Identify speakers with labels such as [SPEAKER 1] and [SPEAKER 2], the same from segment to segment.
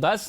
[SPEAKER 1] 10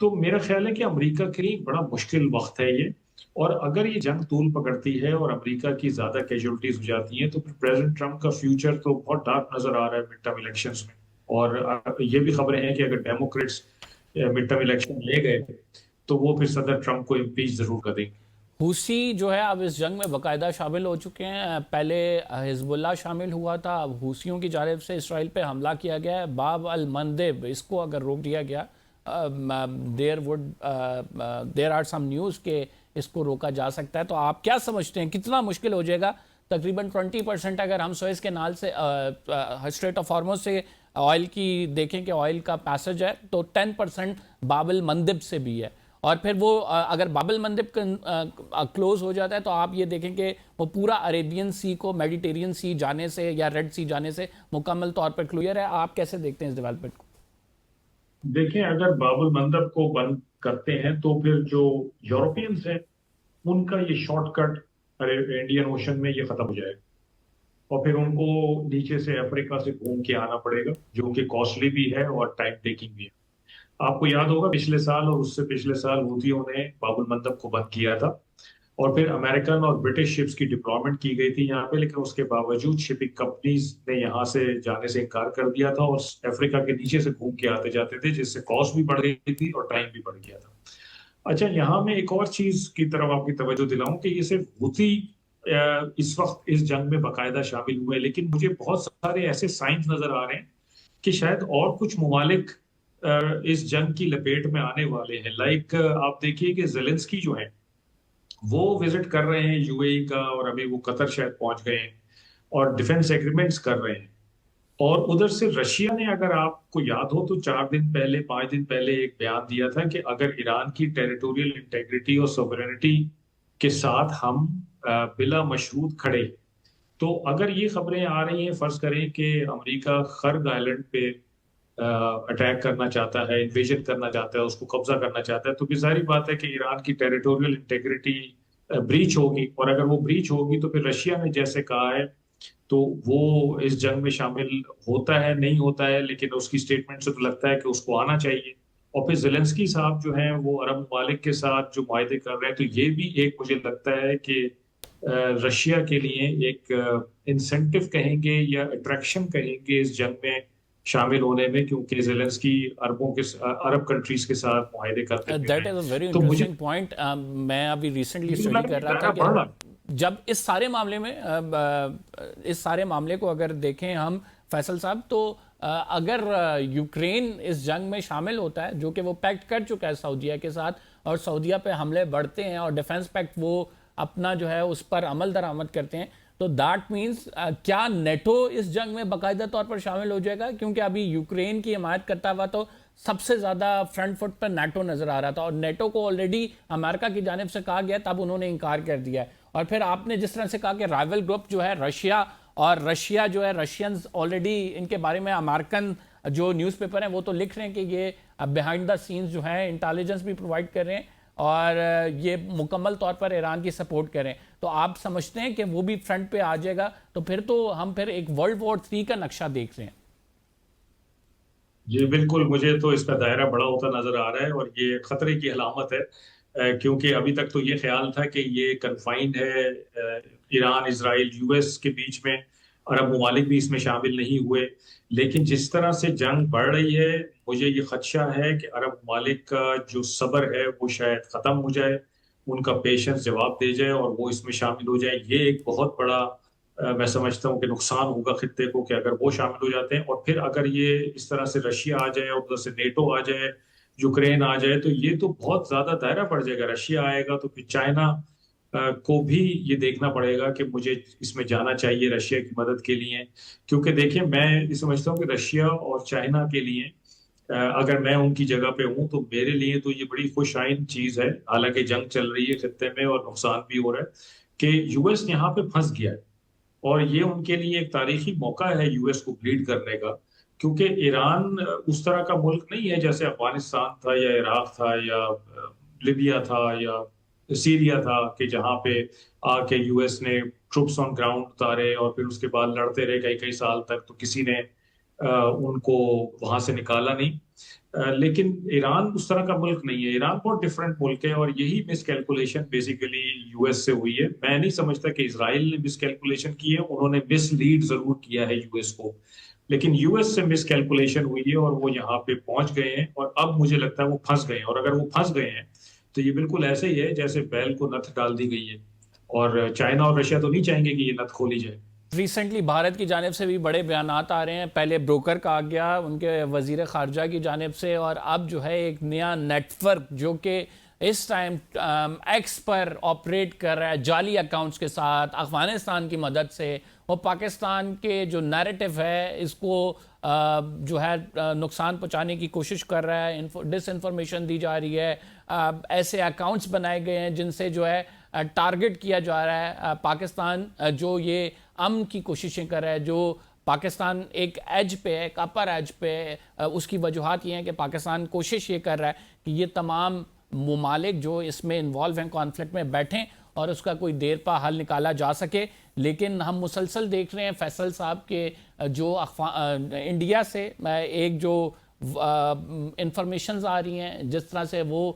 [SPEAKER 2] تو میرا خیال ہے کہ امریکہ کے لیے بڑا مشکل وقت ہے یہ، اور اگر یہ جنگ طول پکڑتی ہے اور امریکہ کی زیادہ کیجولٹیز ہو جاتی ہیں تو پھر پریزیڈنٹ ٹرمپ کا فیوچر تو بہت ڈارک نظر آ رہا ہے مڈ ٹرم الیکشنز میں. اور یہ بھی خبریں ہیں کہ اگر ڈیموکریٹس مڈ ٹرم الیکشن لے گئے تو وہ پھر صدر ٹرمپ کو امپیچ ضرور کر دیں گے.
[SPEAKER 1] حوثی جو ہے اب اس جنگ میں باقاعدہ شامل ہو چکے ہیں. پہلے حزب اللہ شامل ہوا تھا، اب حوثیوں کی جانب سے اسرائیل پہ حملہ کیا گیا ہے. باب المندب اس کو اگر روک دیا گیا، دیر آر سم نیوز کہ اس کو روکا جا سکتا ہے. تو آپ کیا سمجھتے ہیں کتنا مشکل ہو جائے گا؟ تقریباً 20% اگر ہم سوئز کینال سے اسٹریٹ آف ہارمز سے آئل کی دیکھیں کہ آئل کا پیسج ہے تو 10% باب المندب سے بھی ہے. اور پھر وہ اگر باب المندب کلوز ہو جاتا ہے تو آپ یہ دیکھیں کہ وہ پورا عربین سی کو میڈیٹیرین سی جانے سے یا ریڈ سی جانے سے مکمل طور پر کلیئر ہے. آپ کیسے دیکھتے ہیں اس ڈیولپمنٹ کو؟
[SPEAKER 2] دیکھیں اگر باب المندب کو بند کرتے ہیں تو پھر جو یورپینز ہیں ان کا یہ شارٹ کٹ انڈین اوشن میں یہ ختم ہو جائے گا، اور پھر ان کو نیچے سے افریقہ سے گھوم کے آنا پڑے گا جو کہ کاسٹلی بھی ہے اور ٹائم ٹیکنگ بھی ہے. آپ کو یاد ہوگا پچھلے سال اور اس سے پچھلے سال حوثیوں نے باب المندب کو بند کیا تھا، اور پھر امریکن اور برٹش شپس کی ڈپلائمنٹ کی گئی تھی یہاں پہ، لیکن اس کے باوجود شپنگ کمپنیز نے یہاں سے جانے سے انکار کر دیا تھا اور افریقہ کے نیچے سے گھوم کے آتے جاتے تھے، جس سے کاسٹ بھی بڑھ گئی تھی اور ٹائم بھی بڑھ گیا تھا. اچھا، یہاں میں ایک اور چیز کی طرف آپ کی توجہ دلاؤں کہ یہ صرف حوثی اس وقت اس جنگ میں باقاعدہ شامل ہوئے، لیکن مجھے بہت سارے ایسے سائنز نظر آ رہے ہیں کہ شاید اور کچھ ممالک اس جنگ کی لپیٹ میں آنے والے ہیں. لائک آپ دیکھیے کہ زیلنسکی جو ہیں وہ وزٹ کر رہے ہیں یو اے ای کا، اور ابھی وہ قطر شاید پہنچ گئے ہیں اور ڈیفنس ایگریمنٹس کر رہے ہیں. اور ادھر سے رشیا نے، اگر آپ کو یاد ہو تو 5 دن پہلے ایک بیان دیا تھا کہ اگر ایران کی ٹیریٹوریل انٹیگریٹی اور سوورینٹی کے ساتھ ہم بلا مشروط کھڑے، تو اگر یہ خبریں آ رہی ہیں، فرض کریں کہ امریکہ خرگ آئلینڈ پہ اٹیک کرنا چاہتا ہے، انویژن کرنا چاہتا ہے، اس کو قبضہ کرنا چاہتا ہے، تو پھر ظاہری بات ہے کہ ایران کی ٹیریٹوریل انٹیگریٹی بریچ ہوگی، اور اگر وہ بریچ ہوگی تو پھر رشیا نے جیسے کہا ہے تو وہ اس جنگ میں شامل ہوتا ہے، نہیں ہوتا ہے، لیکن اس کی سٹیٹمنٹ سے تو لگتا ہے کہ اس کو آنا چاہیے. اور پھر زیلنسکی صاحب جو ہیں وہ عرب ممالک کے ساتھ جو معاہدے کر رہے ہیں، تو یہ بھی ایک مجھے لگتا ہے کہ رشیا کے لیے ایک انسینٹیو کہیں گے یا اٹریکشن کہیں گے اس جنگ میں شامل ہونے میں، کیونکہ زیلنسکی عرب کنٹریز کے ساتھ معاہدے کرتے ہوئے
[SPEAKER 1] دیٹ
[SPEAKER 2] ہیں.
[SPEAKER 1] از اے ویری
[SPEAKER 2] تو مجھے
[SPEAKER 1] انٹرسٹنگ پوائنٹ. میں ابھی ریسنٹلی اسٹڈی کر رہا تھا کہ جب اس سارے معاملے میں اس سارے معاملے کو اگر دیکھیں ہم فیصل صاحب، تو اگر یوکرین اس جنگ میں شامل ہوتا ہے جو کہ وہ پیکٹ کر چکا ہے سعودیہ کے ساتھ، اور سعودیہ پہ حملے بڑھتے ہیں اور ڈیفنس پیکٹ وہ اپنا جو ہے اس پر عمل درآمد کرتے ہیں، تو دیٹ مینس کیا نیٹو اس جنگ میں باقاعدہ طور پر شامل ہو جائے گا؟ کیونکہ ابھی یوکرین کی حمایت کرتا ہوا تو سب سے زیادہ فرنٹ فٹ پر نیٹو نظر آ رہا تھا، اور نیٹو کو آلریڈی امریکہ کی جانب سے کہا گیا، تب انہوں نے انکار کر دیا ہے. اور پھر آپ نے جس طرح سے کہا کہ رائیول گروپ جو ہے رشیا، اور رشیا جو ہے رشینز آلریڈی ان کے بارے میں امریکن جو نیوز پیپر ہیں وہ تو لکھ رہے ہیں کہ یہ بیہائنڈ دا سینز جو ہے انٹیلیجنس بھی پرووائڈ کر رہے ہیں اور یہ مکمل طور پر ایران کی سپورٹ کریں. تو آپ سمجھتے ہیں کہ وہ بھی فرنٹ پہ آ جائے گا؟ تو پھر تو ہم پھر ایک ورلڈ وار 3 کا نقشہ دیکھ رہے ہیں.
[SPEAKER 2] جی بالکل، مجھے تو اس کا دائرہ بڑا ہوتا نظر آ رہا ہے، اور یہ خطرے کی علامت ہے، کیونکہ ابھی تک تو یہ خیال تھا کہ یہ کنفائنڈ ہے ایران، اسرائیل، یو ایس کے بیچ میں، عرب ممالک بھی اس میں شامل نہیں ہوئے. لیکن جس طرح سے جنگ بڑھ رہی ہے، مجھے یہ خدشہ ہے کہ عرب ممالک کا جو صبر ہے وہ شاید ختم ہو جائے، ان کا پیشنس جواب دے جائے اور وہ اس میں شامل ہو جائے. یہ ایک بہت بڑا میں سمجھتا ہوں کہ نقصان ہوگا خطے کو، کہ اگر وہ شامل ہو جاتے ہیں، اور پھر اگر یہ اس طرح سے رشیا آ جائے اور ادھر سے نیٹو آ جائے، یوکرین آ جائے، تو یہ تو بہت زیادہ دائرہ پڑ جائے گا. رشیا آئے گا تو پھر چائنا کو بھی یہ دیکھنا پڑے گا کہ مجھے اس میں جانا چاہیے رشیا کی مدد کے لیے. کیونکہ دیکھیں، میں یہ سمجھتا ہوں کہ رشیا اور چائنا کے لیے اگر میں ان کی جگہ پہ ہوں تو میرے لیے تو یہ بڑی خوش آئند چیز ہے، حالانکہ جنگ چل رہی ہے خطے میں اور نقصان بھی ہو رہا ہے، کہ یو ایس یہاں پہ پھنس گیا ہے. اور یہ ان کے لیے ایک تاریخی موقع ہے یو ایس کو بلیڈ کرنے کا، کیونکہ ایران اس طرح کا ملک نہیں ہے جیسے افغانستان تھا یا عراق تھا یا لیبیا تھا یا سیریا تھا، کہ جہاں پہ آ کے یو ایس نے ٹروپس آن گراؤنڈ اتارے اور پھر اس کے بعد لڑتے رہے کئی کئی سال تک، تو کسی نے ان کو وہاں سے نکالا نہیں. لیکن ایران اس طرح کا ملک نہیں ہے. ایران بہت ڈفرینٹ ملک ہے, اور یہی مس کیلکولیشن بیسیکلی یو ایس سے ہوئی ہے. میں نہیں سمجھتا کہ اسرائیل نے مس کیلکولیشن کی ہے, انہوں نے مس لیڈ ضرور کیا ہے یو ایس کو, لیکن یو ایس سے مس کیلکولیشن ہوئی ہے اور وہ یہاں پہ پہنچ گئے ہیں, اور اب مجھے لگتا ہے وہ پھنس گئے ہیں. اور اگر وہ پھنس گئے ہیں تو یہ بالکل ایسے ہی ہے جیسے بیل کو نتھ ڈال دی گئی ہے, اور چائنا اور رشیا تو نہیں چاہیں گے کہ یہ نتھ کھولی جائے.
[SPEAKER 1] ریسنٹلی بھارت کی جانب سے بھی بڑے بیانات آ رہے ہیں. پہلے بروکر کا آ گیا ان کے وزیر خارجہ کی جانب سے, اور اب جو ہے ایک نیا نیٹ ورک جو کہ اس ٹائم ایکس پر آپریٹ کر رہا ہے جعلی اکاؤنٹس کے ساتھ افغانستان کی مدد سے. وہ پاکستان کے جو نیریٹو ہے اس کو جو ہے نقصان پہنچانے کی کوشش کر رہا ہے, ڈس انفارمیشن دی جا رہی ہے. ایسے اکاؤنٹس بنائے گئے ہیں جن سے جو ہے ٹارگٹ کیا جا رہا ہے پاکستان, جو یہ امن کی کوششیں کر رہا ہے, جو پاکستان ایک ایج پہ ہے, ایک اپر ایج پہ ہے. اس کی وجوہات یہ ہیں کہ پاکستان کوشش یہ کر رہا ہے کہ یہ تمام ممالک جو اس میں انوالو ہیں کانفلکٹ میں بیٹھیں اور اس کا کوئی دیر پا حل نکالا جا سکے. لیکن ہم مسلسل دیکھ رہے ہیں فیصل صاحب کے جو انڈیا سے ایک جو انفارمیشنز آ رہی ہیں, جس طرح سے وہ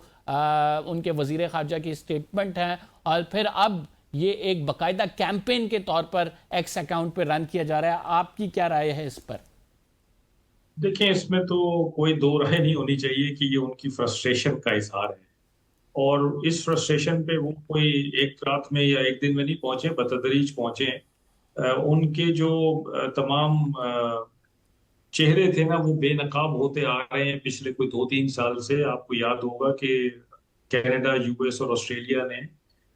[SPEAKER 1] ان کے وزیر خارجہ کی اسٹیٹمنٹ ہیں, اور پھر اب یہ ایک باقاعدہ کیمپین کے طور پر ایکس اکاؤنٹ پہ رن کیا جا رہا ہے. آپ کی کیا رائے ہے اس پر؟
[SPEAKER 2] دیکھیں, اس میں تو کوئی دو رائے نہیں ہونی چاہیے کہ یہ ان کی فرسٹریشن کا اظہار ہے, اور اس فرسٹریشن پہ وہ کوئی ایک رات میں یا ایک دن میں نہیں پہنچے, بتدریج پہنچے. ان کے جو تمام چہرے تھے نا وہ بے نقاب ہوتے آ رہے ہیں پچھلے کوئی 2-3 سال سے. آپ کو یاد ہوگا کہ کینیڈا, یو ایس اور آسٹریلیا نے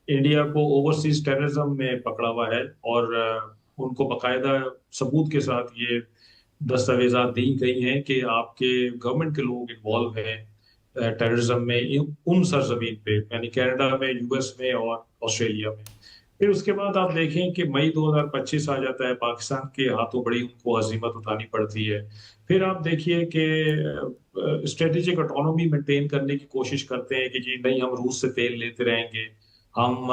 [SPEAKER 2] انڈیا کو اوورسیز ٹیررزم میں پکڑا ہوا ہے, اور ان کو باقاعدہ ثبوت کے ساتھ یہ دستاویزات دی گئی ہیں کہ آپ کے گورنمنٹ کے لوگ انوالو ہیں ٹیررزم میں ان سرزمین پہ, یعنی کینیڈا میں, یو ایس میں اور آسٹریلیا میں. پھر اس کے بعد آپ دیکھیں کہ مئی 2025 آ جاتا ہے, پاکستان کے ہاتھوں بڑی ان کو عزیمت اٹھانی پڑتی ہے. پھر آپ دیکھیے کہ اسٹریٹجک اٹانومی مینٹین کرنے کی کوشش کرتے ہیں کہ جی نہیں, ہم روس سے تیل لیتے رہیں گے, ہم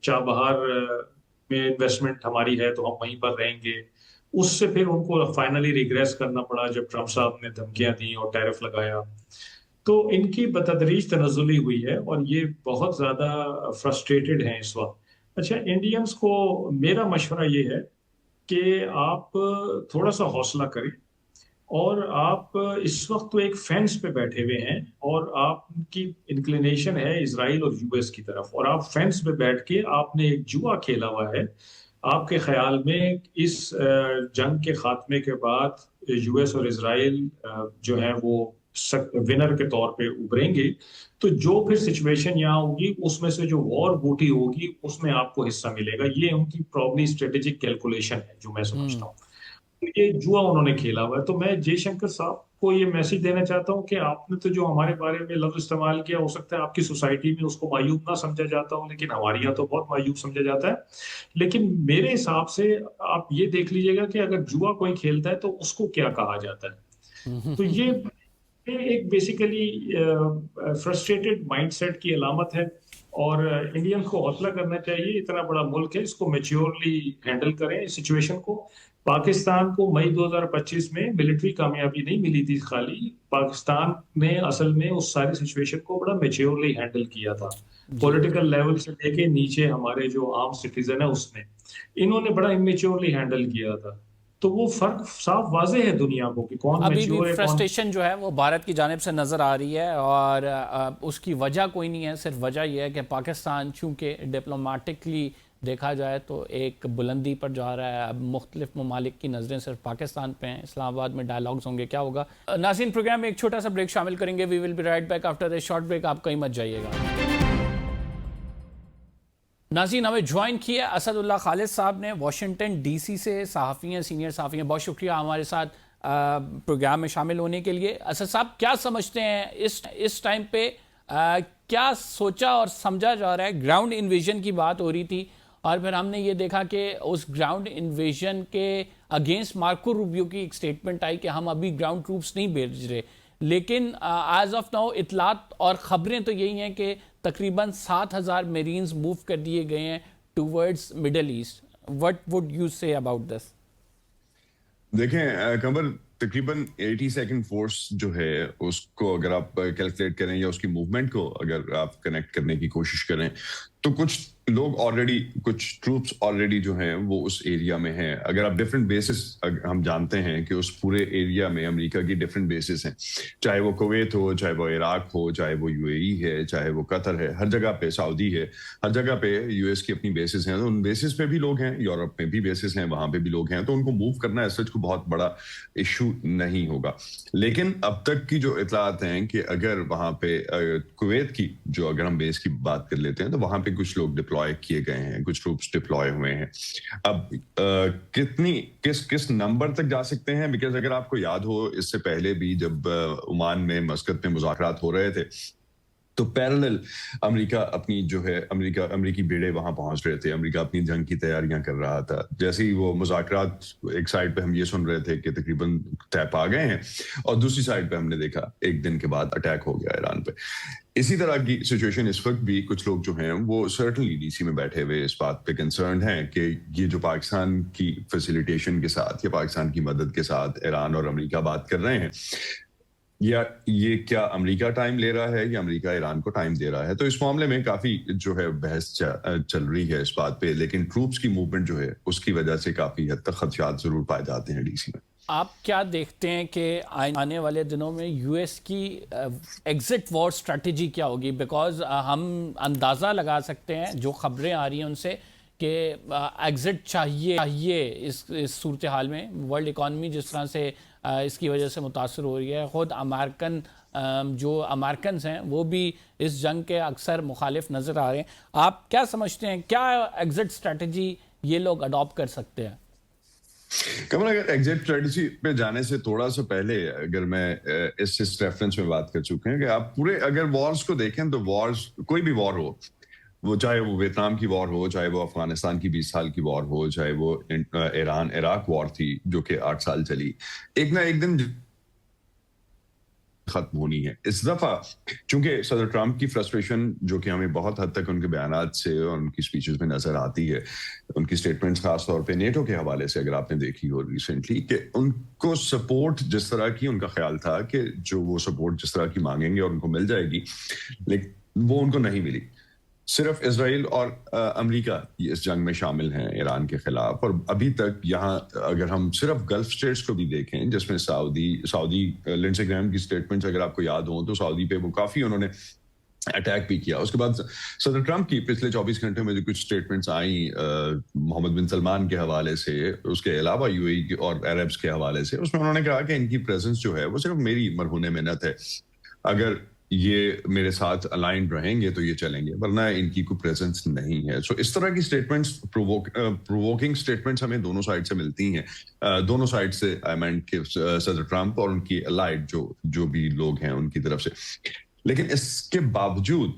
[SPEAKER 2] چابہار میں انویسٹمنٹ ہماری ہے تو ہم وہیں پر رہیں گے. اس سے پھر ان کو فائنلی ریگریس کرنا پڑا جب ٹرمپ صاحب نے دھمکیاں دیں اور ٹیرف لگایا. تو ان کی بتدریج تنزلی ہوئی ہے, اور یہ بہت زیادہ فرسٹریٹڈ ہیں اس وقت. اچھا, انڈینز کو میرا مشورہ یہ ہے کہ آپ تھوڑا سا حوصلہ کریں, اور آپ اس وقت تو ایک فینس پہ بیٹھے ہوئے ہیں, اور آپ کی انکلینیشن ہے اسرائیل اور یو ایس کی طرف, اور آپ فینس پہ بیٹھ کے آپ نے ایک جوا کھیلا ہوا ہے. آپ کے خیال میں اس جنگ کے خاتمے کے بعد یو ایس اور اسرائیل جو ہے وہ ونر کے طور پہ ابھریں گے, تو جو پھر سچویشن یہاں ہوگی اس میں سے جو وار بوٹی ہوگی اس میں آپ کو حصہ ملے گا. یہ ان کی پرابلی اسٹریٹجک کیلکولیشن ہے جو میں سمجھتا ہوں. یہ جوا انہوں نے کھیلا ہوا ہے. تو میں جے شنکر صاحب کو یہ میسج دینا چاہتا ہوں کہ آپ نے تو جو ہمارے بارے میں لفظ استعمال کیا, ہو سکتا ہے آپ کی سوسائٹی میں اس کو معیوب نہ سمجھا جاتا ہوں, لیکن ہمارے یہاں تو بہت معیوب سمجھا جاتا ہے. لیکن میرے حساب سے آپ یہ دیکھ لیجیے گا کہ اگر جوا کوئی کھیلتا ہے تو اس کو کیا کہا جاتا ہے. تو یہ ایک بیسیکلی فرسٹریٹڈ مائنڈ سیٹ کی علامت ہے, اور انڈینز کو حوصلہ کرنا چاہیے. اتنا بڑا ملک ہے, اس کو میچیورلی ہینڈل کریں سچویشن کو. پاکستان کو مئی 2025 میں ملٹری کامیابی نہیں ملی تھی خالی, پاکستان نے اصل میں اس ساری سچویشن کو بڑا میچیورلی ہینڈل کیا تھا. پولیٹیکل لیول سے لے کے نیچے ہمارے جو عام سٹیزن ہیں اس نے, انہوں نے بڑا امیچیورلی ہینڈل کیا تھا. تو وہ فرق صاف واضح ہے دنیا کو کہ کون
[SPEAKER 1] ابھی
[SPEAKER 2] میچیور
[SPEAKER 1] بھی
[SPEAKER 2] ہے,
[SPEAKER 1] فرسٹریشن جو ہے وہ بھارت کی جانب سے نظر آ رہی ہے, اور اس کی وجہ کوئی نہیں ہے. صرف وجہ یہ ہے کہ پاکستان چونکہ ڈپلومیٹکلی دیکھا جائے تو ایک بلندی پر جا رہا ہے. اب مختلف ممالک کی نظریں صرف پاکستان پہ ہیں. اسلام آباد میں ڈائیلاگز ہوں گے, کیا ہوگا. ناظرین, پروگرام میں ایک چھوٹا سا بریک شامل کریں گے. We will be right back after a short break. آپ کہیں مت جائیے گا. ناظرین, ہمیں جوائن کیا اسد اللہ خالد صاحب نے, واشنگٹن ڈی سی سے صحافی ہیں, سینئر صحافی ہیں. بہت شکریہ ہمارے ساتھ پروگرام میں شامل ہونے کے لیے. اسد صاحب, کیا سمجھتے ہیں اس ٹائم پہ کیا سوچا اور سمجھا جا رہا ہے؟ گراؤنڈ انویژن کی بات ہو رہی تھی, اور پھر ہم نے یہ دیکھا کہ اس گراؤنڈ انویژن کے اگینسٹ مارکو روبیو کی ایک سٹیٹمنٹ آئی کہ ہم ابھی گراؤنڈ ٹروپس نہیں بھیج رہے. لیکن ایز آف ناؤ اطلاعات اور خبریں تو یہی ہیں کہ تقریباً 7,000 میرینز موو کر دیے گئے ہیں towards middle east. What would you say about this?
[SPEAKER 3] دیکھیں قمر, تقریباً 80 سیکنڈ فورس جو ہے اس کو اگر آپ کیلکولیٹ کریں یا اس کی موومنٹ کو اگر آپ کنیکٹ کرنے کی کوشش کریں تو کچھ لوگ آلریڈی کچھ ٹروپس آلریڈی جو ہیں وہ اس ایریا میں ہیں. اگر آپ ڈفرینٹ بیسز ہم جانتے ہیں کہ اس پورے ایریا میں امریکہ کی ڈفرینٹ بیسز ہیں, چاہے وہ کویت ہو, چاہے وہ عراق ہو, چاہے وہ یو اے ای ہے, چاہے وہ قطر ہے, ہر جگہ پہ سعودی ہے, ہر جگہ پہ یو ایس کی اپنی بیسز ہیں. تو ان بیسز پہ بھی لوگ ہیں, یورپ میں بھی بیسز ہیں, وہاں پہ بھی لوگ ہیں, تو ان کو موو کرنا ایسا کو بہت بڑا ایشو نہیں ہوگا. لیکن اب تک کی جو اطلاعات ہیں کہ اگر وہاں پہ کویت کی جو اگر ہم بیس کی بات کر لیتے ہیں تو وہاں پہ کچھ لوگ ڈپلوائے کیے گئے ہیں, کچھ ٹروپس ڈپلوائے ہوئے ہیں. اب کس نمبر تک جا سکتے ہیں, بیکاز اگر آپ کو یاد ہو اس سے پہلے بھی جب عمان میں مسقط میں مذاکرات ہو رہے تھے تو پیرالل امریکہ اپنی جو ہے امریکی بیڑے وہاں پہنچ رہے تھے, امریکہ اپنی جنگ کی تیاریاں کر رہا تھا. جیسے ہی وہ مذاکرات ایک سائڈ پہ ہم یہ سن رہے تھے کہ تقریباً طے پا گئے ہیں, اور دوسری سائڈ پہ ہم نے دیکھا ایک دن کے بعد اٹیک ہو گیا ایران پہ. اسی طرح کی سچویشن اس وقت بھی کچھ لوگ جو ہیں وہ سرٹنلی ڈی سی میں بیٹھے ہوئے اس بات پہ کنسرنڈ ہیں کہ یہ جو پاکستان کی فیسیلیٹیشن کے ساتھ یا پاکستان کی مدد کے ساتھ ایران اور امریکہ بات کر رہے ہیں, یا یہ کیا امریکہ ٹائم لے رہا ہے یا امریکہ ایران کو ٹائم دے رہا ہے. تو اس معاملے میں کافی جو ہے بحث چل رہی ہے اس بات پہ, لیکن ٹروپس کی موومنٹ جو ہے اس کی وجہ سے کافی حد تک خدشات ضرور پائے جاتے ہیں ڈی سی میں.
[SPEAKER 1] آپ کیا دیکھتے ہیں کہ آنے والے دنوں میں یو ایس کی ایگزٹ وار اسٹریٹجی کیا ہوگی؟ بیکاز ہم اندازہ لگا سکتے ہیں جو خبریں آ رہی ہیں ان سے کہ ایگزٹ چاہیے اس صورتحال میں. ورلڈ اکانومی جس طرح سے اس کی وجہ سے متاثر ہو رہی ہے, خود جو امریکنز ہیں وہ بھی اس جنگ کے اکثر مخالف نظر آ رہے ہیں. آپ کیا سمجھتے ہیں, کیا ایگزٹ اسٹریٹجی یہ لوگ اڈاپٹ کر سکتے ہیں؟
[SPEAKER 3] کمل, اگر ایگزٹ اسٹریٹجی پہ جانے سے تھوڑا سا پہلے اگر میں اس ریفرنس میں بات کر چکے ہیں کہ آپ پورے اگر وارز کو دیکھیں تو وارز کوئی بھی وار ہو, وہ چاہے وہ ویتنام کی وار ہو, چاہے وہ افغانستان کی 20 سال کی وار ہو, چاہے وہ ایران عراق وار تھی جو کہ 8 سال چلی, ایک نہ ایک دن ختم ہونی ہے. اس دفعہ چونکہ صدر ٹرمپ کی فرسٹریشن جو کہ ہمیں بہت حد تک ان کے بیانات سے اور ان کی سپیچز میں نظر آتی ہے, ان کی سٹیٹمنٹس خاص طور پہ نیٹو کے حوالے سے اگر آپ نے دیکھی ہو ریسنٹلی, کہ ان کو سپورٹ جس طرح کی ان کا خیال تھا کہ جو وہ سپورٹ جس طرح کی مانگیں گے اور ان کو مل جائے گی, لیکن وہ ان کو نہیں ملی. صرف اسرائیل اور امریکہ اس جنگ میں شامل ہیں ایران کے خلاف, اور ابھی تک یہاں اگر ہم صرف گلف اسٹیٹس کو بھی دیکھیں جس میں سعودی لنڈسے گرام کی سٹیٹمنٹس اگر آپ کو یاد ہوں تو سعودی پہ وہ کافی انہوں نے اٹیک بھی کیا. اس کے بعد صدر ٹرمپ کی پچھلے 24 گھنٹے میں جو کچھ سٹیٹمنٹس آئیں محمد بن سلمان کے حوالے سے, اس کے علاوہ یو اے ای اور عربس کے حوالے سے, اس میں انہوں نے کہا کہ ان کی پریزنس جو ہے وہ صرف میری مرہون منت ہے, اگر یہ میرے ساتھ الائنڈ رہیں گے تو یہ چلیں گے, ورنہ ان کی کوئی پریزنس نہیں ہے. سو اس طرح کی سٹیٹمنٹس پرووکنگ سٹیٹمنٹس ہمیں دونوں سائڈ سے ملتی ہیں, دونوں سائڈ سے آئی مین کہ صدر ٹرمپ اور ان کی الائڈ جو بھی لوگ ہیں ان کی طرف سے. لیکن اس کے باوجود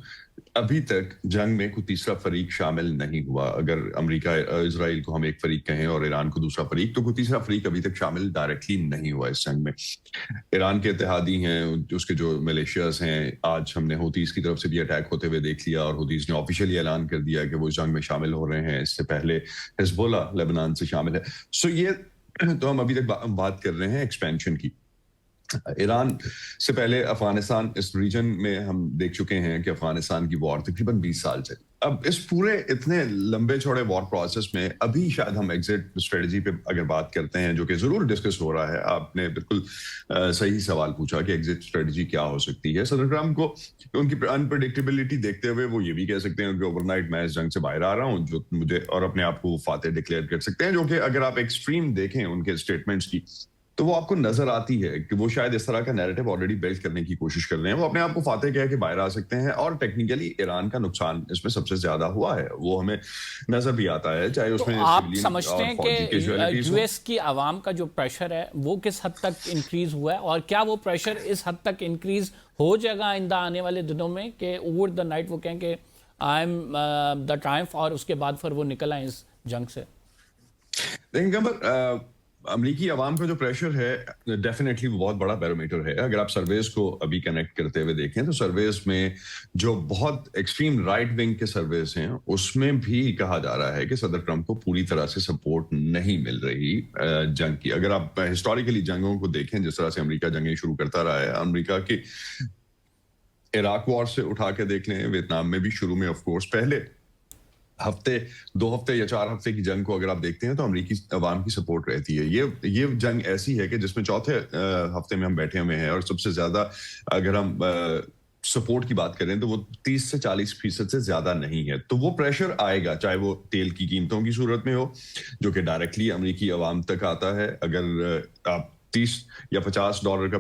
[SPEAKER 3] ابھی تک جنگ میں کوئی تیسرا فریق شامل نہیں ہوا. اگر امریکہ اسرائیل کو ہم ایک فریق کہیں اور ایران کو دوسرا فریق, تو کوئی تیسرا فریق ابھی تک شامل ڈائریکٹلی نہیں ہوا اس جنگ میں. ایران کے اتحادی ہیں, اس کے جو ملیشیاز ہیں, آج ہم نے ہوتیز کی طرف سے بھی اٹیک ہوتے ہوئے دیکھ لیا, اور ہوتیز نے آفیشیلی اعلان کر دیا کہ وہ اس جنگ میں شامل ہو رہے ہیں. اس سے پہلے حزب اللہ لبنان سے شامل ہے. سو یہ تو ہم ابھی تک بات کر رہے ہیں ایکسپینشن کی. ایران سے پہلے افغانستان اس ریجن میں ہم دیکھ چکے ہیں کہ افغانستان کی وار تقریباً 20 سال چلی. اب اس پورے اتنے لمبے چوڑے وار پروسیس میں ابھی شاید ہم ایگزٹ اسٹریٹجی پہ اگر بات کرتے ہیں, جو کہ ضرور ڈسکس ہو رہا ہے. آپ نے بالکل صحیح سوال پوچھا کہ ایگزٹ اسٹریٹجی کیا ہو سکتی ہے. صدر ٹرمپ کو ان کی انپریڈکٹیبلٹی دیکھتے ہوئے وہ یہ بھی کہہ سکتے ہیں کہ اوور نائٹ میں اس جنگ سے باہر آ رہا ہوں, جو مجھے اور اپنے آپ کو فاتح ڈکلیئر کر سکتے ہیں, جو کہ اگر آپ ایکسٹریم دیکھیں ان کے اسٹیٹمنٹس کی تو وہ آپ کو نظر آتی ہے کہ وہ شاید اس طرح کا نیریٹو آلریڈی بلڈ کرنے کی کوشش کر رہے ہیں. وہ اپنے آپ کو فاتح کہہ کے باہر آ سکتے ہیں, اور ٹیکنیکلی ایران کا نقصان اس میں سب سے زیادہ ہوا ہے, وہ ہمیں نظر بھی آتا ہے. چاہے اس میں
[SPEAKER 1] آپ سمجھتے ہیں کہ یو ایس کی عوام کا جو پریشر ہے وہ کس حد تک انکریز ہوا ہے, اور کیا وہ پریشر اس حد تک انکریز ہو جائے گا آئندہ آنے والے دنوں میں کہ اوور دا نائٹ وہ کہیں کہ آئی ایم دا ٹرائمف, اور اس کے بعد پھر وہ نکل آئیں اس جنگ سے؟
[SPEAKER 3] دیکھیں امریکی عوام کا جو پریشر ہے ڈیفینیٹلی وہ بہت بڑا بیرومیٹر ہے. اگر آپ سرویز کو ابھی کنیکٹ کرتے ہوئے دیکھیں تو سرویز میں جو بہت ایکسٹریم رائٹ ونگ کے سرویز ہیں اس میں بھی کہا جا رہا ہے کہ صدر ٹرمپ کو پوری طرح سے سپورٹ نہیں مل رہی جنگ کی. اگر آپ ہسٹوریکلی جنگوں کو دیکھیں جس طرح سے امریکہ جنگیں شروع کرتا رہا ہے, امریکہ کی عراق وار سے اٹھا کے دیکھ لیں, ویتنام میں بھی شروع میں آف کورس پہلے ہفتے 2 ہفتے یا 4 ہفتے کی جنگ کو اگر آپ دیکھتے ہیں تو امریکی عوام کی سپورٹ رہتی ہے. یہ جنگ ایسی ہے کہ جس میں چوتھے ہفتے میں ہم بیٹھے ہوئے ہیں, اور سب سے زیادہ اگر ہم سپورٹ کی بات کریں تو وہ 30 سے 40% سے زیادہ نہیں ہے. تو وہ پریشر آئے گا, چاہے وہ تیل کی قیمتوں کی صورت میں ہو جو کہ ڈائریکٹلی امریکی عوام تک آتا ہے. اگر آپ 30 یا $50 کا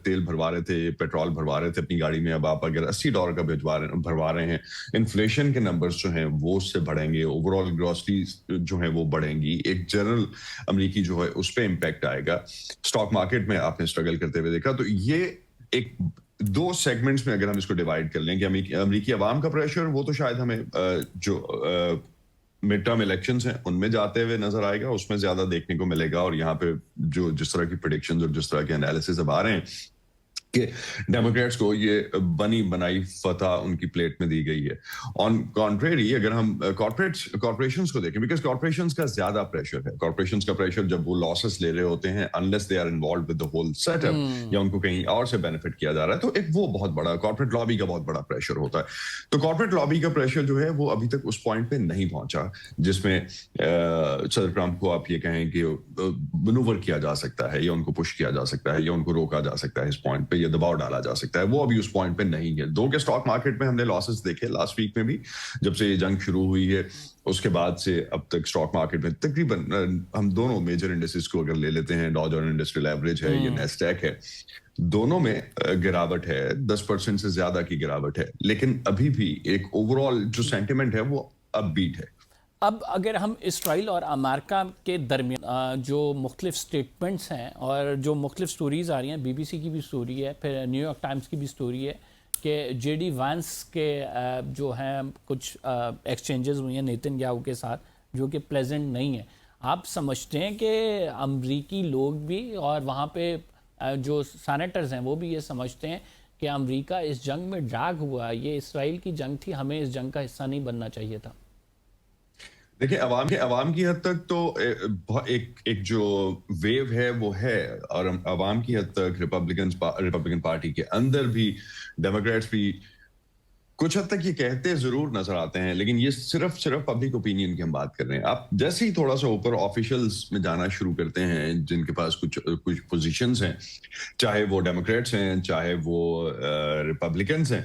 [SPEAKER 3] تیل بھروا رہے تھے, پیٹرول بھروا رہے تھے اپنی گاڑی میں, اب آپ اگر $80 کا بھروا رہے ہیں, انفلیشن کے نمبرز جو ہیں وہ اس سے بڑھیں گے, اوور آل گروسریز جو ہیں وہ بڑھیں گی, ایک جنرل امریکی جو ہے اس پہ امپیکٹ آئے گا. اسٹاک مارکیٹ میں آپ نے اسٹرگل کرتے ہوئے دیکھا. تو یہ ایک 2 سیگمنٹس میں اگر ہم اس کو ڈیوائڈ کر لیں کہ امریکی عوام کا پریشر وہ تو شاید ہمیں جو مڈ ٹرم الیکشنز ہیں ان میں جاتے ہوئے نظر آئے گا, اس میں زیادہ دیکھنے کو ملے گا. اور یہاں پہ جو جس طرح کی پریڈکشنز اور جس طرح کے انالیسز اب آ رہے ہیں کہ ڈیموکریٹس کو یہ بنی بنائی فتح ان کی پلیٹ میں دی گئی ہے. آن کانٹریری اگر ہم کارپوریشنز کو دیکھیں, بیکاز کارپوریشنز کا زیادہ پریشر ہے. کارپوریشنز کا پریشر جب وہ لاسز لے رہے ہوتے ہیں unless they are involved with the whole set up, یا ان کو کہیں اور سے بینیفٹ کیا جا رہا ہے, تو ایک وہ بہت بڑا کارپوریٹ لابی کا بہت بڑا پریشر ہوتا ہے. تو کارپوریٹ لابی کا پریشر جو ہے وہ ابھی تک اس پوائنٹ پہ نہیں پہنچا جس میں صدر ٹرمپ کو آپ یہ کہیں کہ منور کیا جا سکتا ہے, یا ان کو پش کیا جا سکتا ہے, یا ان کو روکا جا سکتا ہے اس پوائنٹ پہ, یا دباؤ ڈالا جا سکتا ہے. وہ ابھی اس پوائنٹ پہ نہیں ہے. دو کہ اسٹاک مارکیٹ میں ہم نے لاسز دیکھے لاسٹ ویک میں بھی, جب سے یہ جنگ شروع ہوئی ہے اس کے بعد سے اب تک اسٹاک مارکیٹ میں تقریباً ہم دونوں میجر انڈیسز کو اگر لے لیتے ہیں, ڈاؤ جونز انڈسٹریل ایوریج ہے یا نیسڈیک ہے, دونوں میں گراوٹ ہے, 10% سے زیادہ کی گراوٹ ہے. لیکن ابھی بھی ایک اوور آل جو سینٹیمنٹ ہے وہ اپ بیٹ ہے.
[SPEAKER 1] اب اگر ہم اسرائیل اور امریکہ کے درمیان جو مختلف سٹیٹمنٹس ہیں اور جو مختلف سٹوریز آ رہی ہیں, بی بی سی کی بھی سٹوری ہے, پھر نیو یارک ٹائمز کی بھی سٹوری ہے کہ جے ڈی وانس کے جو ہیں کچھ ایکسچینجز ہوئی ہیں نیتن یاہو کے ساتھ جو کہ پلیزنٹ نہیں ہیں. آپ سمجھتے ہیں کہ امریکی لوگ بھی اور وہاں پہ جو سینیٹرز ہیں وہ بھی یہ سمجھتے ہیں کہ امریکہ اس جنگ میں ڈریگ ہوا, یہ اسرائیل کی جنگ تھی, ہمیں اس جنگ کا حصہ نہیں بننا چاہیے تھا؟
[SPEAKER 3] دیکھیں عوام کی حد تک تو ایک جو ویو ہے وہ ہے, اور عوام کی حد تک ریپبلکن پارٹی کے اندر بھی ڈیموکریٹس بھی کچھ حد تک یہ کہتے ضرور نظر آتے ہیں, لیکن یہ صرف پبلک اوپینین کی ہم بات کر رہے ہیں. آپ جیسے ہی تھوڑا سا اوپر آفیشلز میں جانا شروع کرتے ہیں جن کے پاس کچھ پوزیشنز ہیں, چاہے وہ ڈیموکریٹس ہیں چاہے وہ ریپبلکنز ہیں,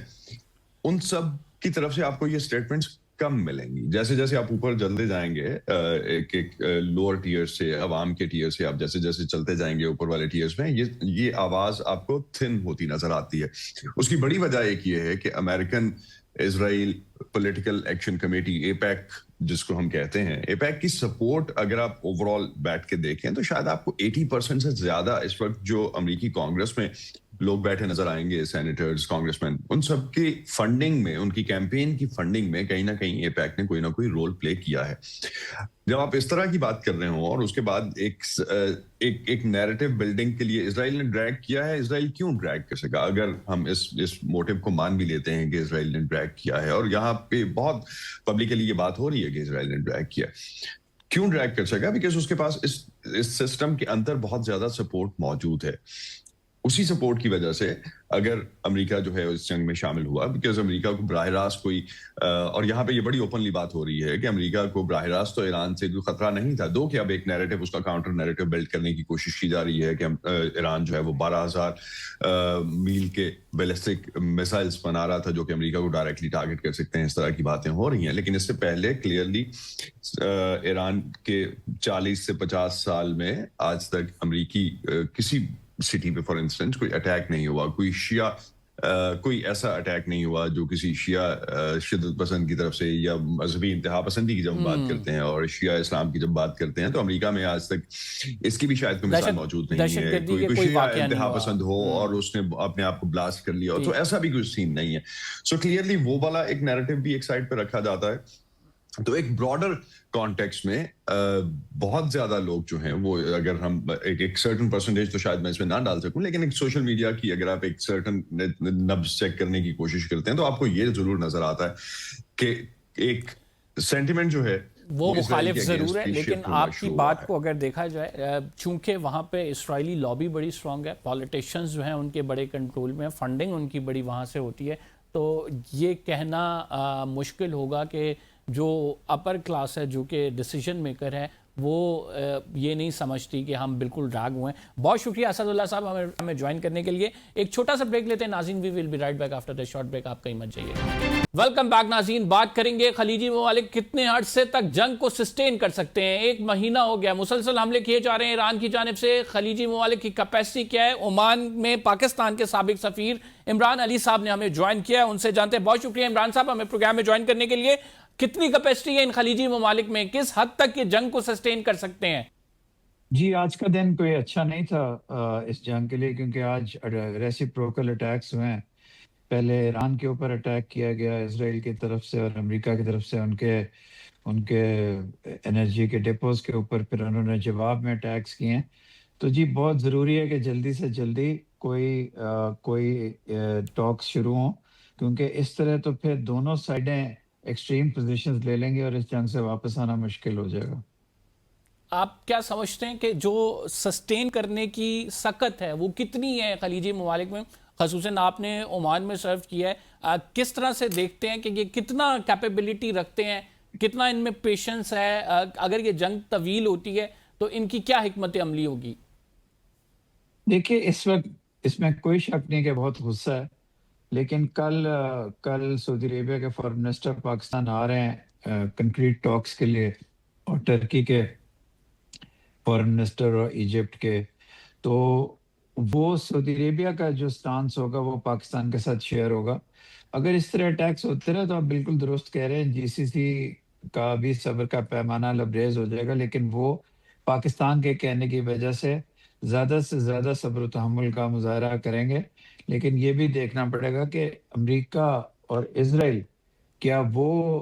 [SPEAKER 3] ان سب کی طرف سے آپ کو یہ سٹیٹمنٹس کم ملیں گی. جیسے جیسے آپ اوپر چلتے جائیں گے ایک لوور ٹیئر سے, عوام کے ٹیئر سے آپ جیسے جیسے چلتے جائیں گے اوپر والے ٹیئرز میں, یہ آواز آپ کو تھن ہوتی نظر آتی ہے. اس کی بڑی وجہ ایک یہ ہے کہ امریکن اسرائیل پولیٹیکل ایکشن کمیٹی ایپیک جس کو ہم کہتے ہیں, ایپیک کی سپورٹ اگر آپ اوور آل بیٹھ کے دیکھیں تو شاید آپ کو 80% سے زیادہ اس وقت جو امریکی کانگریس میں لوگ بیٹھے نظر آئیں گے, سینیٹرز, کانگریس مین, ان سب کی فنڈنگ میں, ان کی کیمپین کی فنڈنگ میں کہیں نہ کہیں ایپیک نے کوئی نہ کوئی رول پلے کیا ہے. جب آپ اس طرح کی بات کر رہے ہوں اور اس کے بعد ایک نیریٹو بلڈنگ کے لیے اسرائیل نے ڈریگ کیا ہے, اسرائیل کیوں ڈریگ کر سکا اگر ہم اس موٹیو کو مان بھی لیتے ہیں کہ اسرائیل نے ڈریگ کیا ہے, اور یہاں پہ بہت پبلکلی یہ بات ہو رہی ہے کہ اسرائیل نے ڈریگ کیا, کیوں ڈریگ کر سکا؟ بیکاز اس کے پاس اس سسٹم کے اندر بہت زیادہ سپورٹ موجود ہے. اسی سپورٹ کی وجہ سے اگر امریکہ جو ہے اس جنگ میں شامل ہوا, بیکاز امریکہ کو براہ راست کوئی اور یہاں پہ یہ بڑی اوپنلی بات ہو رہی ہے کہ امریکہ کو براہ راست تو ایران سے کوئی خطرہ نہیں تھا, دو کہ اب ایک نیریٹو, اس کا کاؤنٹر نیریٹو بلڈ کرنے کی کوشش کی جا رہی ہے کہ ایران جو ہے وہ 12,000 میل کے بیلسٹک میسائلز بنا رہا تھا جو کہ امریکہ کو ڈائریکٹلی ٹارگٹ کر سکتے ہیں. اس طرح کی باتیں ہو رہی ہیں, لیکن اس سے پہلے کلیئرلی ایران کے 40 سے 50 سال میں آج تک امریکی کسی سٹی پہ فار انسٹنس کوئی اٹیک نہیں ہوا, کوئی ایسا اٹیک نہیں ہوا جو کسی شیعہ شدت پسند کی طرف سے, یا مذہبی انتہا پسندی کی جب بات کرتے ہیں اور شیعہ اسلام کی جب بات کرتے ہیں تو امریکہ میں آج تک اس کی بھی شاید کوئی مثال موجود نہیں ہے. کوئی شیعہ انتہا پسند ہو اور اس نے اپنے آپ کو بلاسٹ کر لیا, تو ایسا بھی کوئی سین نہیں ہے. سو کلیئرلی وہ والا ایک نیریٹو بھی ایک سائڈ پہ رکھا جاتا ہے. تو ایک براڈر کانٹیکس میں بہت زیادہ لوگ جو ہیں وہ اگر ہم ایک سرٹن پرسنٹیج تو شاید میں اس میں نہ ڈال سکوں، لیکن ایک سوشل میڈیا کی اگر آپ ایک سرٹن نبض چیک کرنے کی کوشش کرتے ہیں تو آپ کو یہ ضرور نظر آتا ہے کہ ایک سینٹیمنٹ جو ہے
[SPEAKER 1] وہ مخالف ضرور ہے، لیکن آپ کی بات کو اگر دیکھا جائے چونکہ وہاں پہ اسرائیلی لابی بڑی اسٹرانگ ہے، پالیٹیشنز جو ہیں ان کے بڑے کنٹرول میں، فنڈنگ ان کی بڑی وہاں سے ہوتی ہے، تو یہ کہنا مشکل ہوگا کہ جو اپر کلاس ہے جو کہ ڈیسیجن میکر ہے وہ یہ نہیں سمجھتی کہ ہم بالکل ڈراگ ہوئے ہیں۔ بہت شکریہ اسد اللہ صاحب ہمیں جوائن کرنے کے لیے۔ ایک چھوٹا سا بریک لیتے ہیں ناظرین، we will be right back after the short break, آپ کہیں مت جائیے۔ ویلکم بیک ناظرین، بات کریں گے خلیجی ممالک کتنے عرصے تک جنگ کو سسٹین کر سکتے ہیں۔ 1 مہینہ ہو گیا، مسلسل حملے کیے جا رہے ہیں ایران کی جانب سے، خلیجی ممالک کی کیپیسٹی کیا ہے؟ عمان میں پاکستان کے سابق سفیر عمران علی صاحب نے ہمیں جوائن کیا ہے، ان سے جانتے ہیں۔ بہت شکریہ عمران صاحب ہمیں پروگرام میں جوائن کرنے کے لیے۔ کتنی کیپیسٹی ہے ان خلیجی ممالک میں، کس حد تک یہ جنگ کو سسٹین کر سکتے ہیں؟
[SPEAKER 4] جی آج کا دن کوئی اچھا نہیں تھا اس جنگ کے لیے، کیونکہ آج ریسیپروکل اٹیکس ہوئے ہیں۔ پہلے ایران کے اوپر اٹیک کیا گیا اسرائیل کی طرف سے اور امریکہ کی طرف سے ان کے انرجی کے ڈپوز کے اوپر، پھر انہوں نے جواب میں اٹیکس کیے ہیں۔ تو جی بہت ضروری ہے کہ جلدی سے جلدی کوئی ٹاکس شروع ہوں، کیونکہ اس طرح تو پھر دونوں سائڈیں ایکسٹریم پوزیشنز لے لیں گے اور اس جنگ سے واپس آنا مشکل ہو جائے گا۔
[SPEAKER 1] آپ کیا سمجھتے ہیں کہ جو سسٹین کرنے کی سکت ہے وہ کتنی ہے خلیجی ممالک میں؟ خصوصاً آپ نے عمان میں سرو کیا ہے، کس طرح سے دیکھتے ہیں کہ یہ کتنا کیپیبلٹی رکھتے ہیں، کتنا ان میں پیشنس ہے؟ اگر یہ جنگ طویل ہوتی ہے تو ان کی کیا حکمت عملی ہوگی؟
[SPEAKER 4] دیکھیے اس وقت اس میں کوئی شک نہیں کہ بہت غصہ ہے، لیکن کل سعودی عربیہ کے فارن منسٹر پاکستان آ رہے ہیں کنکریٹ ٹاکس کے لیے، اور ٹرکی کے فارن منسٹر اور ایجپٹ کے، تو وہ سعودی عربیہ کا جو سٹانس ہوگا وہ پاکستان کے ساتھ شیئر ہوگا۔ اگر اس طرح اٹیکس ہوتے رہے تو آپ بالکل درست کہہ رہے ہیں، جی سی سی کا بھی صبر کا پیمانہ لبریز ہو جائے گا، لیکن وہ پاکستان کے کہنے کی وجہ سے زیادہ سے زیادہ صبر و تحمل کا مظاہرہ کریں گے۔ لیکن یہ بھی دیکھنا پڑے گا کہ امریکہ اور اسرائیل کیا وہ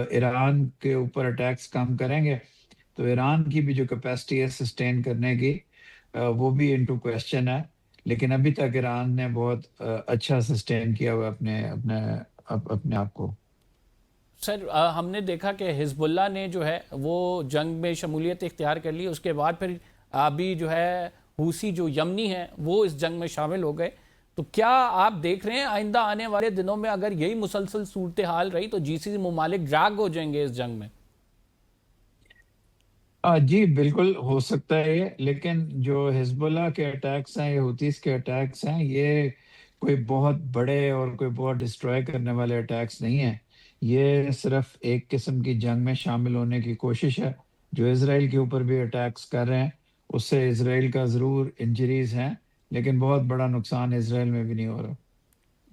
[SPEAKER 4] ایران کے اوپر اٹیکس کم کریں گے؟ تو ایران کی بھی جو کیپیسٹی ہے سسٹین کرنے کی وہ بھی انٹو کویسچن ہے، لیکن ابھی تک ایران نے بہت اچھا سسٹین کیا ہوا اپنے آپ کو۔
[SPEAKER 1] سر ہم نے دیکھا کہ حزب اللہ نے جو ہے وہ جنگ میں شمولیت اختیار کر لی، اس کے بعد پھر ابھی جو ہے حوثی جو یمنی ہیں وہ اس جنگ میں شامل ہو گئے، تو کیا آپ دیکھ رہے ہیں آئندہ آنے والے دنوں میں اگر یہی مسلسل صورتحال رہی تو جی سی سی ممالک ڈریگ ہو جائیں گے اس جنگ میں؟
[SPEAKER 4] جی بالکل ہو سکتا ہے یہ، لیکن جو حزب اللہ کے اٹیکس ہیں، یہ حوثیز کے اٹیکس ہیں، یہ کوئی بہت بڑے اور کوئی بہت ڈسٹروائے کرنے والے اٹیکس نہیں ہیں۔ یہ صرف ایک قسم کی جنگ میں شامل ہونے کی کوشش ہے۔ جو اسرائیل کے اوپر بھی اٹیکس کر رہے ہیں اس سے اسرائیل کا ضرور انجریز ہیں، لیکن بہت بڑا نقصان اسرائیل میں بھی نہیں ہو رہا۔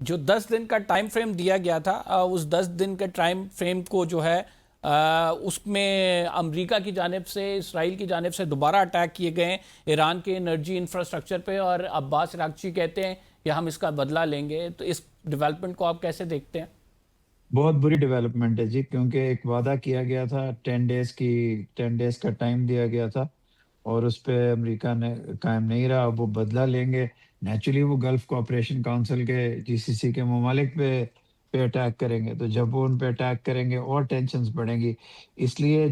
[SPEAKER 1] جو 10 دن کا ٹائم فریم دیا گیا تھا، اس 10 دن کے ٹائم فریم کو جو ہے اس میں امریکہ کی جانب سے، اسرائیل کی جانب سے دوبارہ اٹیک کیے گئے ہیں ایران کے انرجی انفراسٹرکچر پہ، اور عباس عراقچی کہتے ہیں کہ ہم اس کا بدلہ لیں گے، تو اس ڈیولپمنٹ کو آپ کیسے دیکھتے ہیں؟
[SPEAKER 4] بہت بری ڈیولپمنٹ ہے جی، کیونکہ ایک وعدہ کیا گیا تھا، 10 ڈیز کا ٹائم دیا گیا تھا اور اس پہ امریکہ نے قائم نہیں رہا۔ وہ بدلہ لیں گے، نیچرلی وہ گلف کوآپریشن کونسل کے جی سی سی کے ممالک پہ اٹیک کریں گے، تو جب وہ ان پہ اٹیک کریں گے اور ٹینشنز بڑھیں گی۔ اس لیے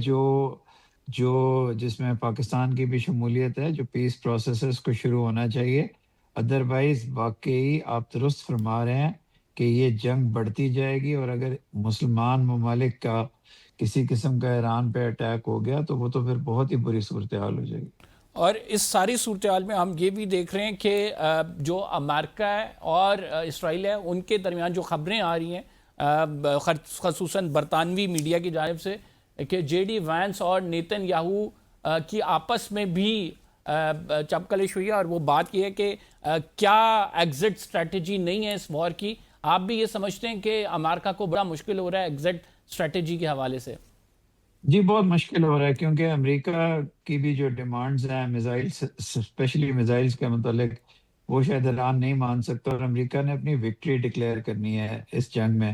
[SPEAKER 4] جس میں پاکستان کی بھی شمولیت ہے، جو پیس پروسیسز کو شروع ہونا چاہیے، ادروائز واقعی آپ درست فرما رہے ہیں کہ یہ جنگ بڑھتی جائے گی، اور اگر مسلمان ممالک کا کسی قسم کا ایران پہ اٹیک ہو گیا تو وہ تو پھر بہت ہی بری صورتحال ہو جائے گی۔
[SPEAKER 1] اور اس ساری صورتحال میں ہم یہ بھی دیکھ رہے ہیں کہ جو امریکہ ہے اور اسرائیل ہے ان کے درمیان جو خبریں آ رہی ہیں خصوصاً برطانوی میڈیا کی جانب سے کہ جے ڈی وینس اور نیتن یاہو کی آپس میں بھی چپکلش ہوئی ہے، اور وہ بات یہ ہے کہ کیا ایگزٹ اسٹریٹجی نہیں ہے اس وار کی؟ آپ بھی یہ سمجھتے ہیں کہ امریکہ کو بڑا مشکل ہو رہا ہے ایگزٹ اسٹریٹجی کے حوالے سے؟
[SPEAKER 4] جی بہت مشکل ہو رہا ہے، کیونکہ امریکہ کی بھی جو ڈیمانڈز ہیں میزائل، اسپیشلی میزائلز کے متعلق، وہ شاید ایران نہیں مان سکتا، اور امریکہ نے اپنی وکٹری ڈکلیئر کرنی ہے اس جنگ میں۔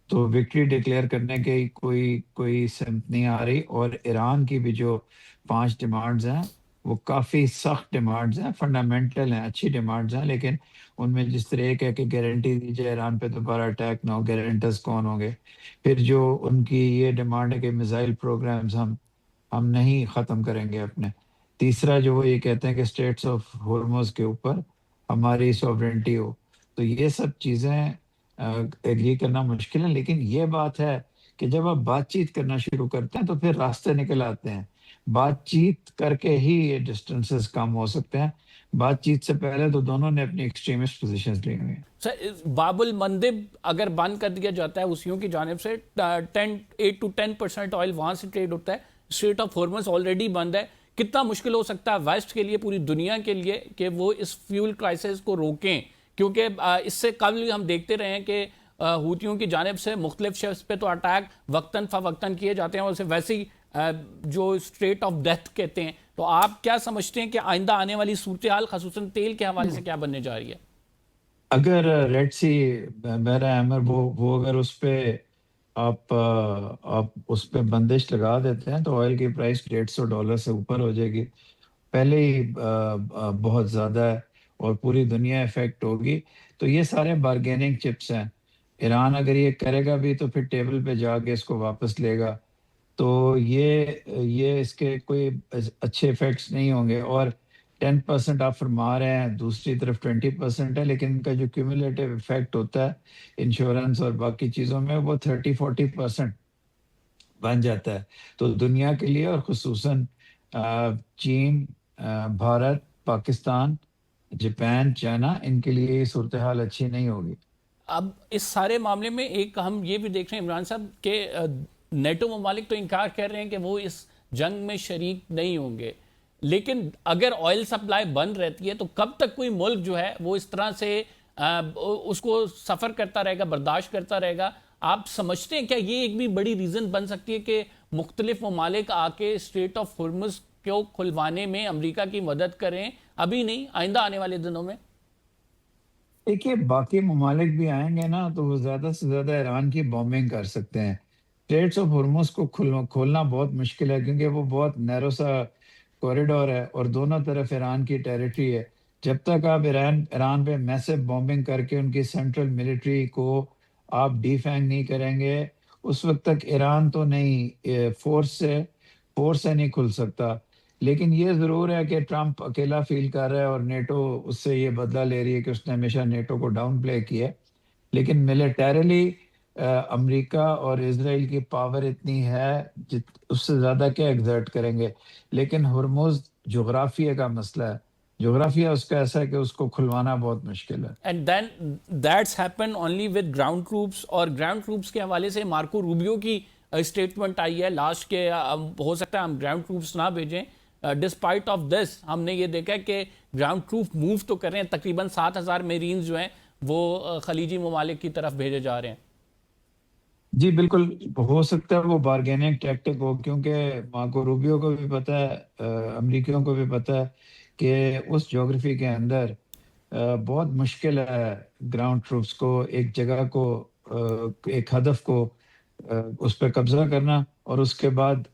[SPEAKER 4] تو وکٹری ڈکلیئر کرنے کی کوئی سمت نہیں آ رہی. اور ایران کی بھی جو 5 ڈیمانڈز ہیں وہ کافی سخت ڈیمانڈز ہیں, فنڈامنٹل ہیں, اچھی ڈیمانڈز ہیں, لیکن ان میں جس طرح ایک ہے کہ گارنٹی دی جائے ایران پہ دوبارہ اٹیک نہ ہو, گارنٹرز کون ہوں گے. پھر جو ان کی یہ ڈیمانڈ ہے کہ میزائل پروگرامز ہم نہیں ختم کریں گے اپنے. تیسرا جو وہ یہ کہتے ہیں کہ اسٹیٹس آف ہورموز کے اوپر ہماری سوورنٹی ہو. تو یہ سب چیزیں ایگری کرنا مشکل ہے, لیکن یہ بات ہے کہ جب آپ بات چیت کرنا شروع کرتے ہیں تو پھر راستے نکل آتے ہیں. بات چیت کر کے ہی یہ ڈسٹنسز کم ہو سکتے ہیں. بات چیت سے پہلے تو دونوں نے اپنی ایکسٹریمسٹ پوزیشنز لی ہوئی ہیں.
[SPEAKER 1] سر, باب المندب اگر بند کر دیا جاتا ہے حوثیوں کی جانب سے 8 to 10% آئل وہاں سے ٹریڈ ہوتا ہے. اسٹریٹ آف ہورمز آلریڈی بند ہے. کتنا مشکل ہو سکتا ہے ویسٹ کے لیے, پوری دنیا کے لیے, کہ وہ اس فیول کرائسس کو روکیں, کیونکہ اس سے قبل ہم دیکھتے رہے ہیں کہ حوثیوں کی جانب سے مختلف شپس پہ تو اٹیک وقتاً فوقتاً کیے جاتے ہیں, اور اسے ویسے ہی جو اسٹریٹ آف ڈیتھ کہتے ہیں. تو آپ کیا سمجھتے ہیں کہ آئندہ آنے والی صورتحال خصوصاً تیل کے حوالے سے کیا بننے جا رہی ہے؟
[SPEAKER 4] اگر ریڈ سی بحر احمر وہ اگر اس پہ آپ اس پہ بندش لگا دیتے ہیں تو آئل کی پرائس $150 سے اوپر ہو جائے گی. پہلے ہی بہت زیادہ ہے اور پوری دنیا افیکٹ ہوگی. تو یہ سارے بارگیننگ چپس ہیں. ایران اگر یہ کرے گا بھی تو پھر ٹیبل پہ جا کے اس کو واپس لے گا. تو یہ اس کے کوئی اچھے افیکٹس نہیں ہوں گے. اور 10% آپ فرما رہے ہیں, دوسری طرف 20% ہے, لیکن ان کا جو کیومولیٹیو افیکٹ ہوتا ہے انشورنس اور باقی چیزوں میں وہ 30-40% بن جاتا ہے. تو دنیا کے لیے اور خصوصاً چین, بھارت, پاکستان, جاپان, چائنا, ان کے لیے یہ صورتحال اچھی نہیں ہوگی.
[SPEAKER 1] اب اس سارے معاملے میں ایک ہم یہ بھی دیکھ رہے ہیں عمران صاحب کہ نیٹو ممالک تو انکار کر رہے ہیں کہ وہ اس جنگ میں شریک نہیں ہوں گے, لیکن اگر آئل سپلائی بند رہتی ہے تو کب تک کوئی ملک جو ہے وہ اس طرح سے اس کو سفر کرتا رہے گا, برداشت کرتا رہے گا؟ آپ سمجھتے ہیں کیا یہ ایک بھی بڑی ریزن بن سکتی ہے کہ مختلف ممالک آ کے اسٹریٹ آف ہورمز کو کھلوانے میں امریکہ کی مدد کریں, ابھی نہیں آئندہ آنے والے دنوں میں؟
[SPEAKER 4] دیکھیے باقی ممالک بھی آئیں گے نا تو وہ زیادہ سے زیادہ ایران کی بومبنگ کر سکتے ہیں. اسٹریٹس آف ہرمز کو کھولنا بہت مشکل ہے کیونکہ وہ بہت نیرو سا کوریڈور ہے اور دونوں طرف ایران کی ٹیریٹری ہے. جب تک آپ ایران پہ میسو بومبنگ کر کے ان کی سینٹرل ملٹری کو آپ ڈیفینگ نہیں کریں گے, اس وقت تک ایران تو نہیں فورس سے نہیں کھل سکتا. لیکن یہ ضرور ہے کہ ٹرمپ اکیلا فیل کر رہا ہے اور نیٹو اس سے یہ بدلہ لے رہی ہے کہ اس نے ہمیشہ نیٹو کو ڈاؤن پلے کیا. لیکن ملیٹریلی امریکہ اور اسرائیل کی پاور اتنی ہے اس سے زیادہ کیا ایگزرٹ کریں گے. لیکن ہرمز جغرافیہ کا مسئلہ ہے, جغرافیہ اس کا ایسا ہے کہ اس کو کھلوانا بہت مشکل ہے.
[SPEAKER 1] And then that's happen only with ground troops. اور گراؤنڈ ٹروپس کے حوالے سے مارکو روبیو کی اسٹیٹمنٹ آئی ہے لاسٹ کے ہو سکتا ہے ہم گراؤنڈ ٹروپس نہ بھیجیں. ڈسپائٹ آف دس ہم نے یہ دیکھا کہ گراؤنڈ ٹروپ موو تو کر رہے ہیں, تقریباً 7,000 میرینز جو ہیں وہ خلیجی ممالک کی طرف بھیجے جا رہے ہیں.
[SPEAKER 4] جی بالکل ہو سکتا ہے وہ بارگیننگ ٹیکٹک ہو, کیونکہ مارکو روبیو کو بھی پتہ ہے, امریکیوں کو بھی پتہ ہے کہ اس جغرافی کے اندر بہت مشکل ہے گراؤنڈ ٹروپس کو ایک جگہ کو ایک ہدف کو اس پہ قبضہ کرنا اور اس کے بعد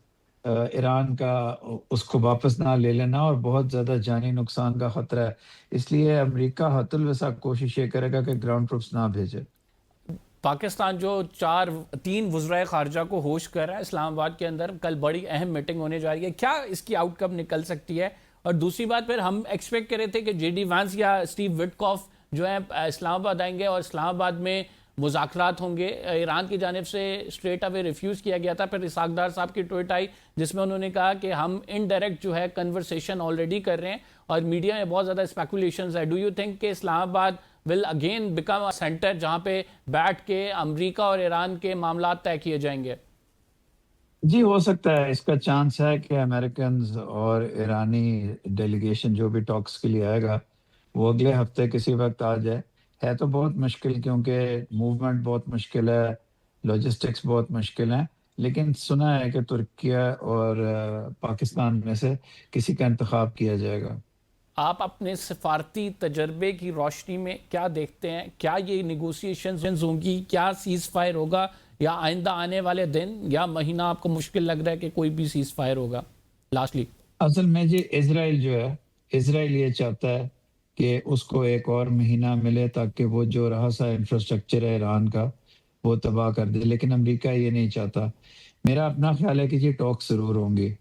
[SPEAKER 4] ایران کا اس کو واپس نہ لے لینا, اور بہت زیادہ جانی نقصان کا خطرہ ہے. اس لیے امریکہ حتی الوسع کوشش یہ کرے گا کہ گراؤنڈ ٹروپس نہ بھیجے.
[SPEAKER 1] پاکستان جو 3 وزرائے خارجہ کو ہوش کر رہا ہے اسلام آباد کے اندر, کل بڑی اہم میٹنگ ہونے جا رہی ہے, کیا اس کی آؤٹ کم نکل سکتی ہے؟ اور دوسری بات پھر ہم ایکسپیکٹ کر رہے تھے کہ جے ڈی وانس یا اسٹیو وٹکاف جو ہیں اسلام آباد آئیں گے اور اسلام آباد میں مذاکرات ہوں گے. ایران کی جانب سے اسٹریٹ اوے ریفیوز کیا گیا تھا. پھر اسحاق ڈار صاحب کی ٹویٹ آئی جس میں انہوں نے کہا کہ ہم انڈائریکٹ جو ہے کنورسیشن آلریڈی کر رہے ہیں, اور میڈیا میں بہت زیادہ اسپیکولیشنز ہے. ڈو یو تھنک کہ اسلام آباد will again become a center جہاں پہ بیٹھ کے امریکہ اور ایران کے معاملات طے کیے جائیں گے؟
[SPEAKER 4] جی ہو سکتا ہے, اس کا چانس ہے کہ امریکنز اور ایرانی ڈیلیگیشن جو بھی ٹاکس کے لیے آئے گا وہ اگلے ہفتے کسی وقت آ جائے. ہے تو بہت مشکل کیونکہ موومنٹ بہت مشکل ہے, لاجسٹکس بہت مشکل ہیں, لیکن سنا ہے کہ ترکیہ اور پاکستان میں سے کسی کا انتخاب کیا جائے گا.
[SPEAKER 1] آپ اپنے سفارتی تجربے کی روشنی میں کیا دیکھتے ہیں؟ کیا یہ نیگوسیشنز ہوں گی؟ کیا سیز فائر ہوگا یا آئندہ آنے والے دن یا مہینہ آپ کو مشکل لگ رہا ہے کہ کوئی بھی سیز فائر ہوگا؟ لاسٹلی
[SPEAKER 4] اصل میں جی اسرائیل جو ہے، اسرائیل یہ چاہتا ہے کہ اس کو ایک اور مہینہ ملے تاکہ وہ جو رہا سا انفراسٹرکچر ہے ایران کا وہ تباہ کر دے، لیکن امریکہ یہ نہیں چاہتا۔ میرا اپنا خیال ہے کہ جی ٹاکس ضرور ہوں گی،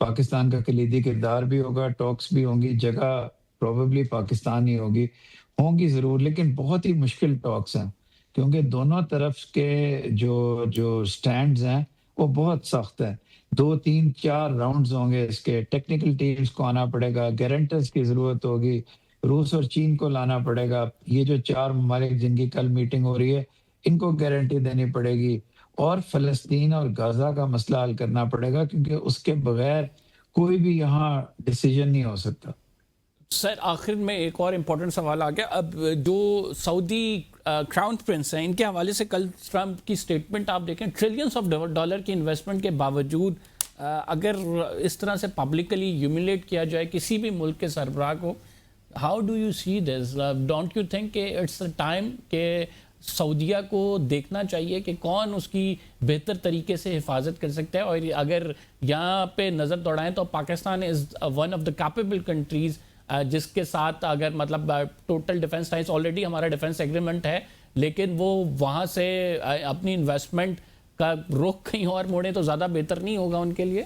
[SPEAKER 4] پاکستان کا کلیدی کردار بھی ہوگا، ٹاکس بھی ہوں گی، جگہ پروبیبلی پاکستان ہی ہوگی، ہوں گی ضرور، لیکن بہت ہی مشکل ٹاکس ہیں کیونکہ دونوں طرف کے جو سٹینڈز ہیں وہ بہت سخت ہیں۔ 2 3 4 راؤنڈز ہوں گے اس کے، ٹیکنیکل ٹیمز کو آنا پڑے گا، گارنٹرز کی ضرورت ہوگی، روس اور چین کو لانا پڑے گا، یہ جو 4 ممالک جن کی کل میٹنگ ہو رہی ہے ان کو گارنٹی دینی پڑے گی، اور فلسطین اور غزہ کا مسئلہ حل کرنا پڑے گا کیونکہ اس کے بغیر کوئی بھی یہاں ڈیسیجن نہیں ہو سکتا۔
[SPEAKER 1] سر آخر میں ایک اور امپورٹنٹ سوال آ گیا، اب جو سعودی کراؤن پرنس ہیں ان کے حوالے سے کل ٹرمپ کی سٹیٹمنٹ آپ دیکھیں، ٹریلینز آف ڈالر کی انویسٹمنٹ کے باوجود اگر اس طرح سے پبلکلی ہیوملیٹ کیا جائے کسی بھی ملک کے سربراہ کو، how do you see this? Don't you think کہ اٹس ٹائم کہ سعودیہ کو دیکھنا چاہیے کہ کون اس کی بہتر طریقے سے حفاظت کر سکتا ہے؟ اور اگر یہاں پہ نظر دوڑائیں تو Pakistan is one of the capable countries جس کے ساتھ اگر مطلب ٹوٹل ڈیفنس لائنس آلریڈی ہمارا ڈیفنس ایگریمنٹ ہے، لیکن وہ وہاں سے اپنی انویسٹمنٹ کا رخ کہیں اور موڑیں تو زیادہ بہتر نہیں ہوگا ان کے لیے؟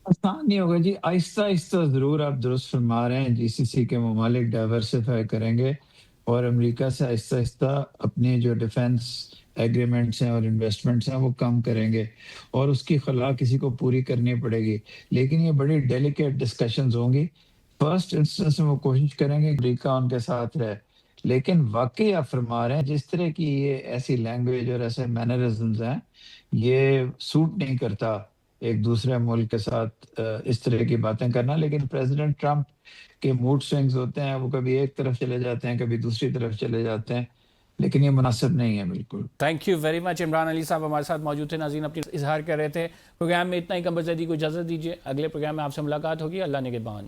[SPEAKER 4] آسان نہیں ہوگا جی، آہستہ آہستہ ضرور آپ درست فرما رہے ہیں، جی سی سی کے ممالک ڈائیورسیفائی کریں گے اور امریکہ سے آہستہ آہستہ اپنے جو ڈیفنس ایگریمنٹس ہیں اور انویسٹمنٹس ہیں وہ کم کریں گے، اور اس کی خلا کسی کو پوری کرنی پڑے گی، لیکن یہ بڑی ڈیلیکیٹ ڈسکشنز ہوں گی۔ فرسٹ انسٹنس میں وہ کوشش کریں گے کہ امریکہ ان کے ساتھ رہے، لیکن واقعی آپ فرما رہے ہیں جس طرح کی یہ ایسی لینگویج اور ایسے مینرزمز ہیں یہ سوٹ نہیں کرتا ایک دوسرے ملک کے ساتھ اس طرح کی باتیں کرنا، لیکن پریزیڈنٹ ٹرمپ کے موڈ سوئنگز ہوتے ہیں، وہ کبھی ایک طرف چلے جاتے ہیں کبھی دوسری طرف چلے جاتے ہیں، لیکن یہ مناسب نہیں ہے بالکل۔
[SPEAKER 1] Thank you very much. Imran Ali صاحب ہمارے ساتھ موجود تھے، ناظرین اپنی اظہار کر رہے تھے۔ پروگرام میں اتنا ہی، قمر زیدی کو اجازت دیجیے، اگلے پروگرام میں آپ سے ملاقات ہوگی۔ اللہ نگہبان۔